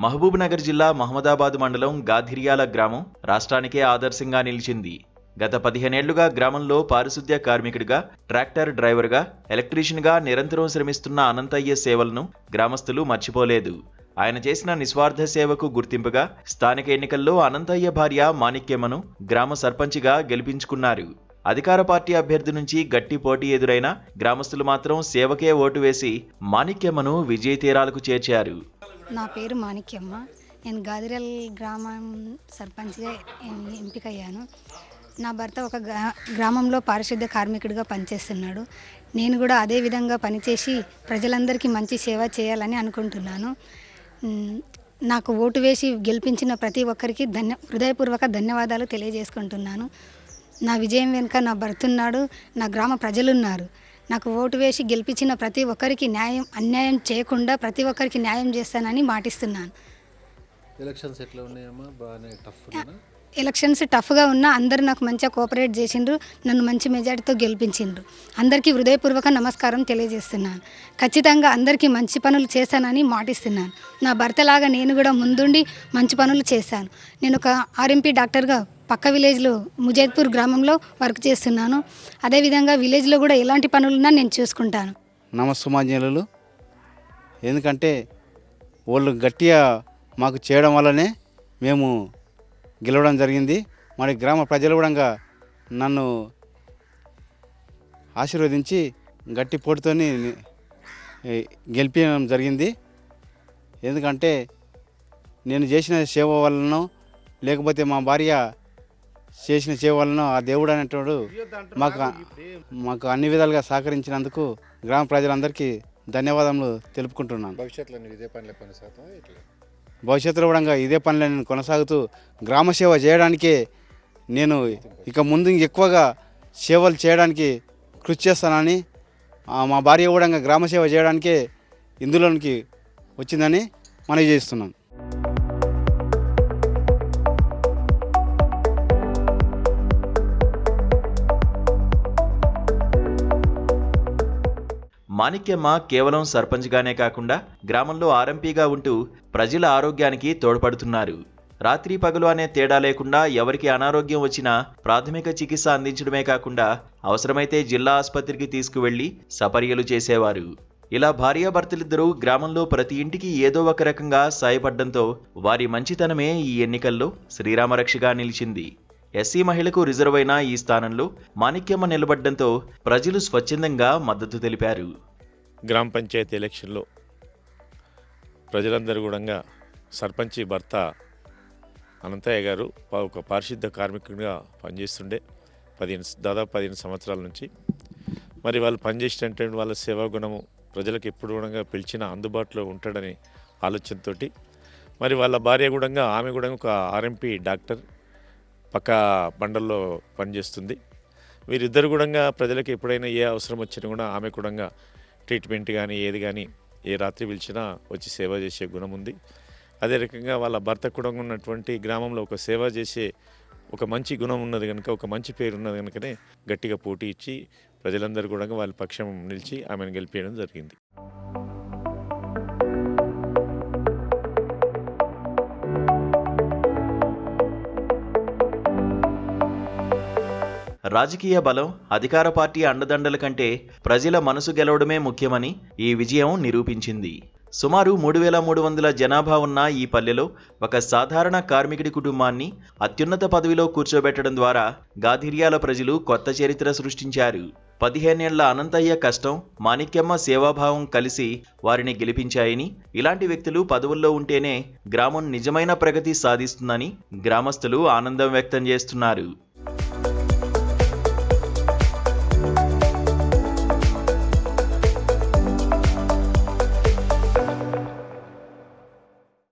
మహబూబ్నగర్ జిల్లా మహమ్మదాబాద్ మండలం గాధిర్యాల గ్రామం రాష్ట్రానికే ఆదర్శంగా నిలిచింది. గత 15 ఏళ్లుగా గ్రామంలో పారిశుద్ధ్య కార్మికుడిగా, ట్రాక్టర్ డ్రైవర్గా, ఎలక్ట్రీషియన్గా నిరంతరం శ్రమిస్తున్న అనంతయ్య సేవలను గ్రామస్తులు మర్చిపోలేదు. ఆయన చేసిన నిస్వార్థ సేవకు గుర్తింపుగా స్థానిక ఎన్నికల్లో అనంతయ్య భార్య మాణిక్యమ్మను గ్రామ సర్పంచిగా గెలిపించుకున్నారు. అధికార పార్టీ అభ్యర్థి నుంచి గట్టి పోటీ ఎదురైన గ్రామస్తులు మాత్రం సేవకే ఓటు వేసి మాణిక్యమ్మను విజయ తీరాలకు చేర్చారు. నా పేరు మాణిక్యమ్మ. నేను గాదిరల్ గ్రామం సర్పంచ్గా ఎంపికయ్యాను. నా భర్త ఒక గ్రామంలో పారిశుద్ధ్య కార్మికుడిగా పనిచేస్తున్నాడు. నేను కూడా అదే విధంగా పనిచేసి ప్రజలందరికీ మంచి సేవ చేయాలని అనుకుంటున్నాను. నాకు ఓటు వేసి గెలిపించిన ప్రతి ఒక్కరికి హృదయపూర్వక ధన్యవాదాలు తెలియజేసుకుంటున్నాను. నా విజయం వెనుక నా భర్త ఉన్నాడు, నా గ్రామ ప్రజలున్నారు. నాకు ఓటు వేసి గెలిపించిన ప్రతి ఒక్కరికి అన్యాయం చేయకుండా ప్రతి ఒక్కరికి న్యాయం చేస్తానని మాటిస్తున్నాను. ఎలక్షన్స్ ఎట్లా ఉన్నాయమ్మా? బాగానే టఫ్. ఎలక్షన్స్ టఫ్గా ఉన్నా అందరూ నాకు మంచిగా కోఆపరేట్ చేసిండ్రు, నన్ను మంచి మెజార్టీతో గెలిపించిండ్రు. అందరికీ హృదయపూర్వక నమస్కారం తెలియజేస్తున్నాను. ఖచ్చితంగా అందరికీ మంచి పనులు చేశానని మాటిస్తున్నాను. నా భర్తలాగా నేను కూడా ముందుండి మంచి పనులు చేశాను. నేను ఒక ఆర్ఎంపీ డాక్టర్గా పక్క విలేజ్లో ముజైద్పూర్ గ్రామంలో వర్క్ చేస్తున్నాను. అదేవిధంగా విలేజ్లో కూడా ఎలాంటి పనులున్నా నేను చూసుకుంటాను. నమస్సుమాన్యులు. ఎందుకంటే వాళ్ళు గట్టిగా మాకు చేయడం వల్లనే మేము గెలవడం జరిగింది. మరి గ్రామ ప్రజలు కూడా నన్ను ఆశీర్వదించి గట్టి పోటీతో గెలిపించడం జరిగింది. ఎందుకంటే నేను చేసిన సేవ వలనో లేకపోతే మా భార్య చేసిన సేవ వలన ఆ దేవుడు అనేటోడు మాకు అన్ని విధాలుగా సహకరించినందుకు గ్రామ ప్రజలందరికీ ధన్యవాదములు తెలుపుకుంటున్నాను. భవిష్యత్తులో కూడా ఇదే పనిలో నేను కొనసాగుతూ గ్రామ సేవ చేయడానికే నేను ఇక ముందు ఎక్కువగా సేవలు చేయడానికి కృషి చేస్తానని, మా భార్య కూడా గ్రామ సేవ చేయడానికే ఇందులోనికి వచ్చిందని మనవి చేస్తున్నాను. మాణిక్యమ్మ కేవలం సర్పంచ్గానే కాకుండా గ్రామంలో ఆర్ఎంపీగా ఉంటూ ప్రజల ఆరోగ్యానికి తోడ్పడుతున్నారు. రాత్రి పగలు అనే తేడా లేకుండా ఎవరికి అనారోగ్యం వచ్చినా ప్రాథమిక చికిత్స అందించడమే కాకుండా అవసరమైతే జిల్లా ఆసుపత్రికి తీసుకువెళ్లి సపర్యలు చేసేవారు. ఇలా భార్యాభర్తలిద్దరూ గ్రామంలో ప్రతి ఇంటికి ఏదో ఒక రకంగా సాయపడ్డంతో వారి మంచితనమే ఈ ఎన్నికల్లో శ్రీరామరక్షగా నిలిచింది. ఎస్సీ మహిళకు రిజర్వ్ అయిన ఈ స్థానంలో మాణిక్యమ్మ నిలబడ్డంతో ప్రజలు స్వచ్ఛందంగా మద్దతు తెలిపారు. గ్రామ పంచాయతీ ఎలక్షన్లో ప్రజలందరూ కూడా సర్పంచి భర్త అనంతయ్య గారు ఒక పారిశుద్ధ కార్మికుడిగా పనిచేస్తుండే దాదాపు 15 సంవత్సరాల నుంచి. మరి వాళ్ళు పనిచేసినట్టు వాళ్ళ సేవా గుణము ప్రజలకు ఎప్పుడు కూడా పిలిచినా అందుబాటులో ఉంటాడని ఆలోచనతో మరి వాళ్ళ భార్య కూడా ఆమె కూడా ఒక ఆర్ఎంపీ డాక్టర్ పక్క బండల్లో పనిచేస్తుంది. వీరిద్దరు కూడా ప్రజలకు ఎప్పుడైనా ఏ అవసరం వచ్చినా కూడా ఆమె కూడా ట్రీట్మెంట్ కానీ ఏది కానీ ఏ రాత్రి పిలిచినా వచ్చి సేవ చేసే గుణం ఉంది. అదే రకంగా వాళ్ళ భర్త కూడా ఉన్నటువంటి గ్రామంలో ఒక సేవ చేసే ఒక మంచి గుణం ఉన్నది కనుక, ఒక మంచి పేరు ఉన్నది కనుకనే గట్టిగా పోటీ ఇచ్చి ప్రజలందరూ కూడా వాళ్ళ పక్షం నిలిచి ఆమెను గెలిపించడం జరిగింది. రాజకీయ బలం, అధికార పార్టీ అండదండల కంటే ప్రజల మనసు గెలవడమే ముఖ్యమని ఈ విజయం నిరూపించింది. సుమారు 3300 జనాభా ఉన్న ఈ పల్లెలో ఒక సాధారణ కార్మికుడి కుటుంబాన్ని అత్యున్నత పదవిలో కూర్చోబెట్టడం ద్వారా గాధిర్యాల ప్రజలు కొత్త చరిత్ర సృష్టించారు. 15 ఏళ్ల అనంతయ్య కష్టం, మాణిక్యమ్మ సేవాభావం కలిసి వారిని గెలిపించాయని, ఇలాంటి వ్యక్తులు పదవుల్లో ఉంటేనే గ్రామం నిజమైన ప్రగతి సాధిస్తుందని గ్రామస్తులు ఆనందం వ్యక్తం చేస్తున్నారు.